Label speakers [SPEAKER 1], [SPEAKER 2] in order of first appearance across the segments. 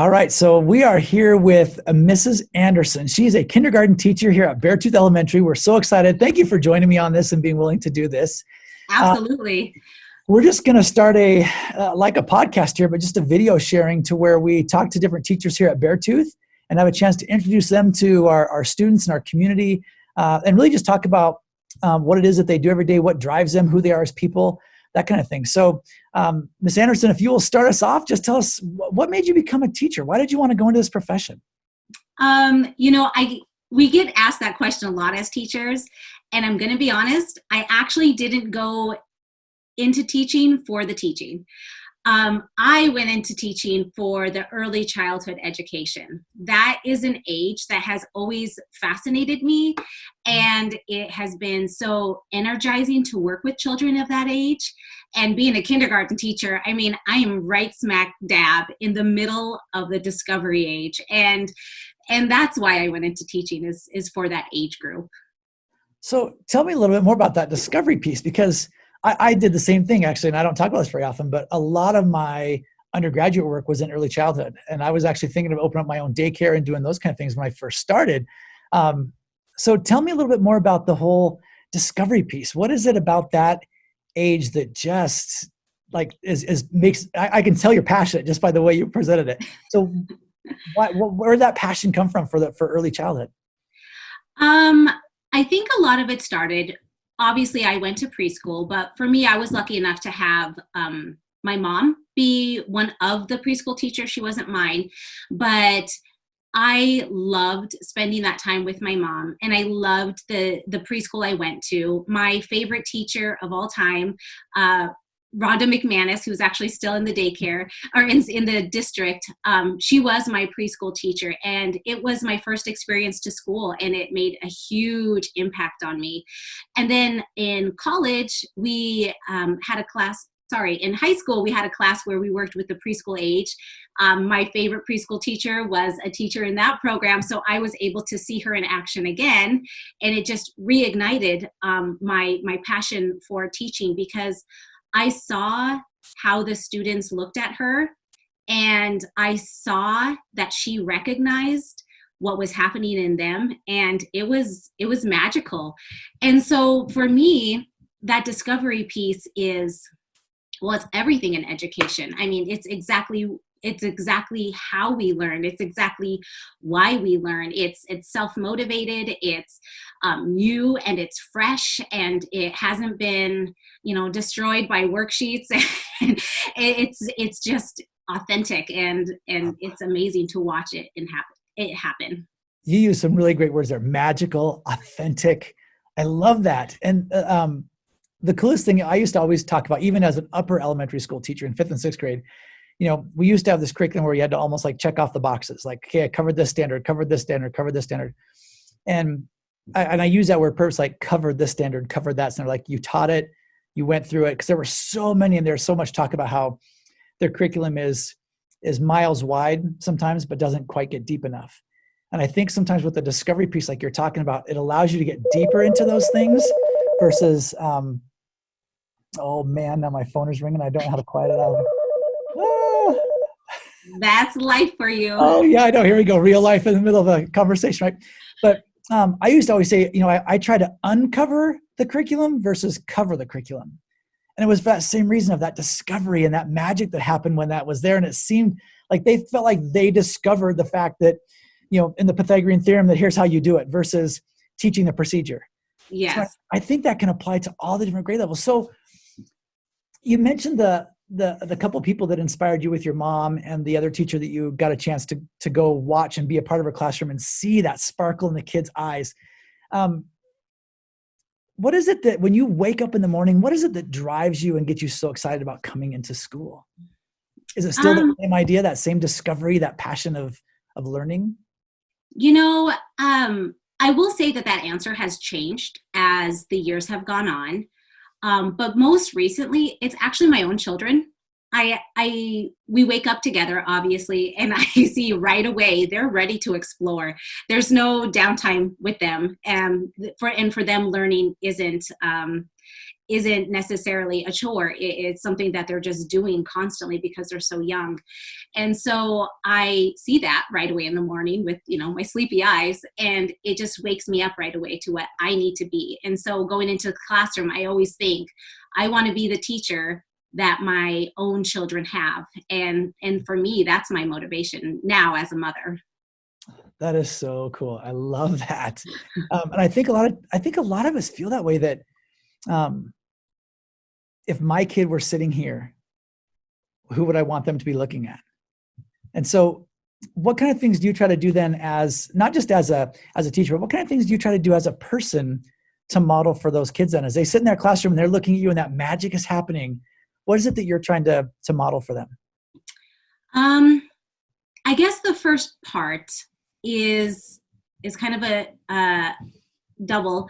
[SPEAKER 1] All right, so we are here with Mrs. Anderson. She's a kindergarten teacher here at Beartooth Elementary. We're so excited. Thank you for joining me on this and being willing to do this. Uh,
[SPEAKER 2] Absolutely.
[SPEAKER 1] we're just going to start like a podcast here, but just a video sharing to where we talk to different teachers here at Beartooth and have a chance to introduce them to our students and our community, and really just talk about what it is that they do every day, what drives them, who they are as people, that kind of thing. So, Ms. Anderson, if you will start us off, just tell us what made you become a teacher? Why did you want to go into this profession?
[SPEAKER 2] We get asked that question a lot as teachers, and I'm going to be honest, I actually didn't go into teaching for the teaching. I went into teaching for the early childhood education. That is an age that has always fascinated me, and it has been so energizing to work with children of that age. And being a kindergarten teacher, I mean, I am right smack dab in the middle of the discovery age. And that's why I went into teaching is for that age group.
[SPEAKER 1] So tell me a little bit more about that discovery piece, because I did the same thing, actually, and I don't talk about this very often, but a lot of my undergraduate work was in early childhood. And I was actually thinking of opening up my own daycare and doing those kind of things when I first started. So tell me a little bit more about the whole discovery piece. What is it about that age that just like makes, I can tell you're passionate just by the way you presented it. So where did that passion come from for early childhood?
[SPEAKER 2] I think a lot of it started, obviously I went to preschool, but for me, I was lucky enough to have my mom be one of the preschool teachers. She wasn't mine, but I loved spending that time with my mom, and I loved the preschool I went to. My favorite teacher of all time, Rhonda McManus, who's actually still in the daycare or in the district, she was my preschool teacher, and it was my first experience to school, and it made a huge impact on me. And then in college, we had a class. In high school, we had a class where we worked with the preschool age. My favorite preschool teacher was a teacher in that program, so I was able to see her in action again, and it just reignited my passion for teaching, because I saw how the students looked at her, and I saw that she recognized what was happening in them, and it was magical. And so for me, that discovery piece is, well, it's everything in education. I mean, it's exactly how we learn. It's exactly why we learn. It's self-motivated, it's new, and it's fresh, and it hasn't been, destroyed by worksheets. It's just authentic, and it's amazing to watch it happen.
[SPEAKER 1] You use some really great words there: magical, authentic. I love that. And the coolest thing I used to always talk about, even as an upper elementary school teacher in 5th and 6th grade, we used to have this curriculum where you had to almost like check off the boxes. Like, okay, I covered this standard, covered this standard, covered this standard. And I use that word purpose, like covered this standard, covered that standard. Like, you taught it, you went through it, because there were so many, and there's so much talk about how their curriculum is miles wide sometimes, but doesn't quite get deep enough. And I think sometimes with the discovery piece, like you're talking about, it allows you to get deeper into those things versus, oh man, now my phone is ringing. I don't know how to quiet it out. Ah.
[SPEAKER 2] That's life for you.
[SPEAKER 1] Oh yeah, I know. Here we go. Real life in the middle of a conversation, right? But I used to always say, I try to uncover the curriculum versus cover the curriculum. And it was for that same reason of that discovery and that magic that happened when that was there. And it seemed like they felt like they discovered the fact that, in the Pythagorean theorem, that here's how you do it versus teaching the procedure.
[SPEAKER 2] Yes.
[SPEAKER 1] So I think that can apply to all the different grade levels. So you mentioned the couple of people that inspired you with your mom and the other teacher that you got a chance to go watch and be a part of her classroom and see that sparkle in the kids' eyes. What is it that when you wake up in the morning, what is it that drives you and gets you so excited about coming into school? Is it still the same idea, that same discovery, that passion of learning?
[SPEAKER 2] I will say that answer has changed as the years have gone on. But most recently, it's actually my own children. we wake up together, obviously, and I see right away they're ready to explore. There's no downtime with them, and for them, learning isn't necessarily a chore. It's something that they're just doing constantly because they're so young. And so I see that right away in the morning with, my sleepy eyes, and it just wakes me up right away to what I need to be. And so going into the classroom, I always think I want to be the teacher that my own children have. And for me, that's my motivation now as a mother.
[SPEAKER 1] That is so cool. I love that. And I think a lot of us feel that way, that if my kid were sitting here, who would I want them to be looking at? And so what kind of things do you try to do then, as not just as a teacher, but what kind of things do you try to do as a person to model for those kids then? As they sit in their classroom and they're looking at you and that magic is happening, what is it that you're trying to model for them?
[SPEAKER 2] I guess the first part is kind of a double.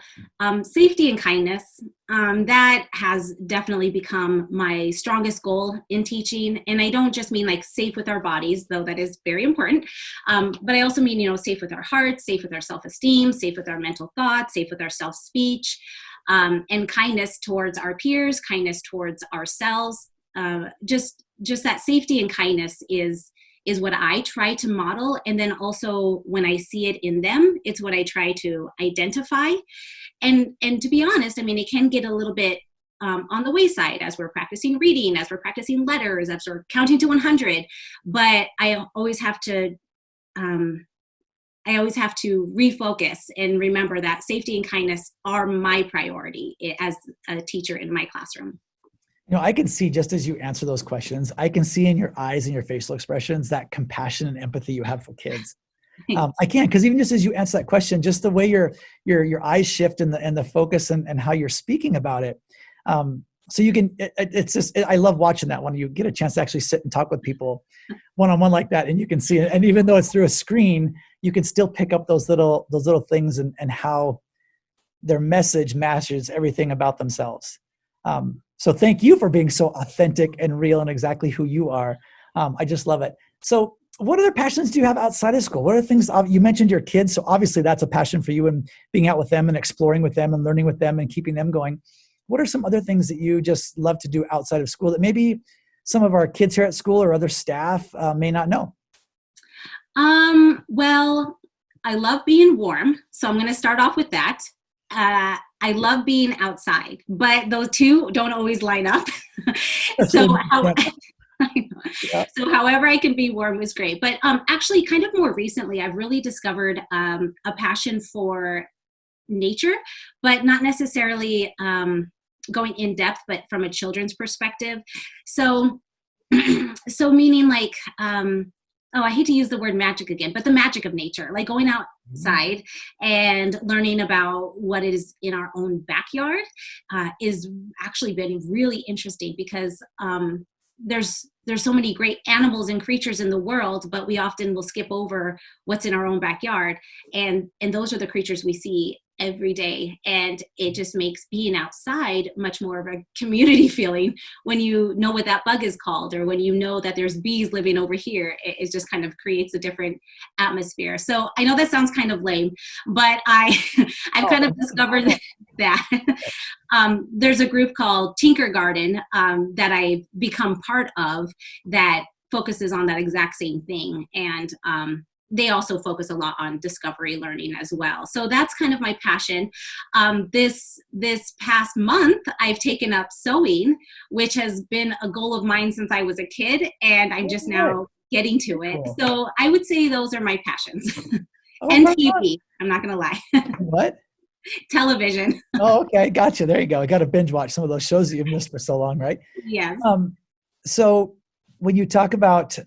[SPEAKER 2] Safety and kindness. That has definitely become my strongest goal in teaching. And I don't just mean like safe with our bodies, though that is very important. But I also mean, safe with our hearts, safe with our self-esteem, safe with our mental thoughts, safe with our self-speech, and kindness towards our peers, kindness towards ourselves. Just that safety and kindness is what I try to model. And then also when I see it in them, it's what I try to identify. And to be honest, it can get a little bit on the wayside as we're practicing reading, as we're practicing letters, as we're counting to 100. But I always have to refocus and remember that safety and kindness are my priority as a teacher in my classroom.
[SPEAKER 1] I can see, just as you answer those questions, I can see in your eyes and your facial expressions that compassion and empathy you have for kids. I can, because even just as you answer that question, just the way your eyes shift and the focus and how you're speaking about it. So you can, I love watching that when you get a chance to actually sit and talk with people one-on-one like that, and you can see it. And even though it's through a screen, you can still pick up those little things and how their message matches everything about themselves. So thank you for being so authentic and real and exactly who you are. I just love it. So what other passions do you have outside of school? What are things, you mentioned your kids, so obviously that's a passion for you, and being out with them and exploring with them and learning with them and keeping them going. What are some other things that you just love to do outside of school that maybe some of our kids here at school or other staff may not know?
[SPEAKER 2] Well, I love being warm. So I'm going to start off with that. I love being outside, but those two don't always line up. So however I can be warm is great. But actually, kind of more recently, I've really discovered a passion for nature, but not necessarily going in depth, but from a children's perspective. So meaning like, I hate to use the word magic again, but the magic of nature, like going outside and learning about what is in our own backyard is actually been really interesting, because there's so many great animals and creatures in the world, but we often will skip over what's in our own backyard. And those are the creatures we see every day. And it just makes being outside much more of a community feeling when you know what that bug is called, or when you know that there's bees living over here. It just kind of creates a different atmosphere. So I know that sounds kind of lame, but I've kind of discovered that there's a group called Tinker Garden that I've become part of that focuses on that exact same thing. And they also focus a lot on discovery learning as well. So that's kind of my passion. This past month, I've taken up sewing, which has been a goal of mine since I was a kid, and I'm just now getting to it. Cool. So I would say those are my passions. And TV, I'm not going to lie.
[SPEAKER 1] What?
[SPEAKER 2] Television.
[SPEAKER 1] Oh, okay. Gotcha. There you go. I got to binge watch some of those shows that you've missed for so long, right?
[SPEAKER 2] Yes.
[SPEAKER 1] So when you talk about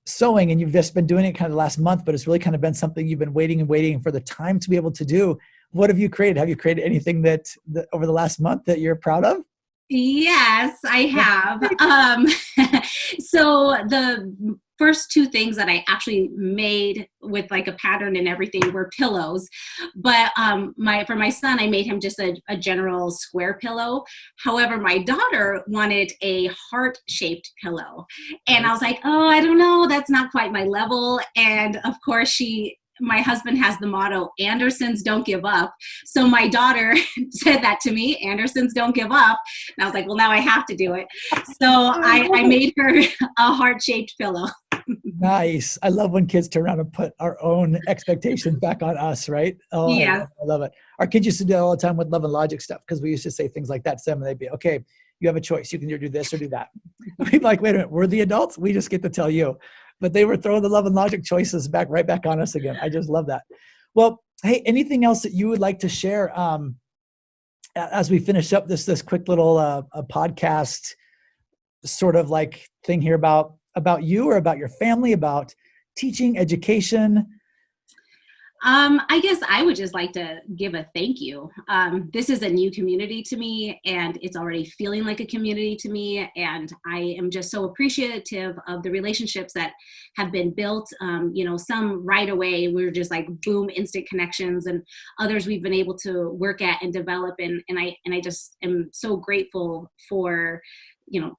[SPEAKER 1] sewing, and you've just been doing it kind of the last month, but it's really kind of been something you've been waiting for the time to be able to do. What have you created? Have you created anything that over the last month that you're proud of?
[SPEAKER 2] Yes, I have. So the first two things that I actually made with like a pattern and everything were pillows. But my for my son, I made him just a general square pillow. However, my daughter wanted a heart-shaped pillow. And I was like, oh, I don't know, that's not quite my level. And of course, my husband has the motto, Andersons don't give up. So my daughter said that to me, Andersons don't give up. And I was like, well, now I have to do it. So I made her a heart-shaped pillow.
[SPEAKER 1] Nice. I love when kids turn around and put our own expectations back on us, right? Oh,
[SPEAKER 2] Yes.
[SPEAKER 1] I love it. Our kids used to do that all the time with love and logic stuff because we used to say things like that to them and they'd be, okay, you have a choice. You can either do this or do that. We'd be like, wait a minute, we're the adults. We just get to tell you. But they were throwing the love and logic choices right back on us again. I just love that. Well, hey, anything else that you would like to share as we finish up this quick little a podcast sort of like thing here about you or about your family, about teaching, education?
[SPEAKER 2] I guess I would just like to give a thank you. This is a new community to me, and it's already feeling like a community to me. And I am just so appreciative of the relationships that have been built. Some right away, we're just like boom, instant connections, and others we've been able to work at and develop. And I just am so grateful for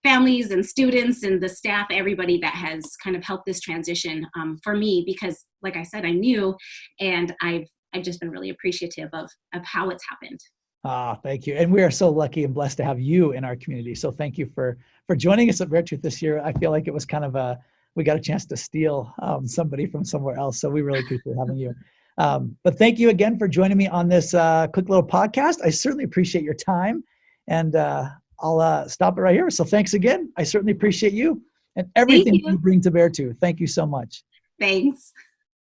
[SPEAKER 2] families and students and the staff, everybody that has kind of helped this transition for me, because like I said, I'm new and I've just been really appreciative of how it's happened.
[SPEAKER 1] Thank you. And we are so lucky and blessed to have you in our community. So thank you for joining us at Rare Truth this year. I feel like it was kind of we got a chance to steal somebody from somewhere else. So we really appreciate having you. But thank you again for joining me on this quick little podcast. I certainly appreciate your time, and I'll stop it right here. So thanks again. I certainly appreciate you and
[SPEAKER 2] Thank
[SPEAKER 1] everything
[SPEAKER 2] you.
[SPEAKER 1] you bring to Bear Tooth. Thank you so much.
[SPEAKER 2] Thanks.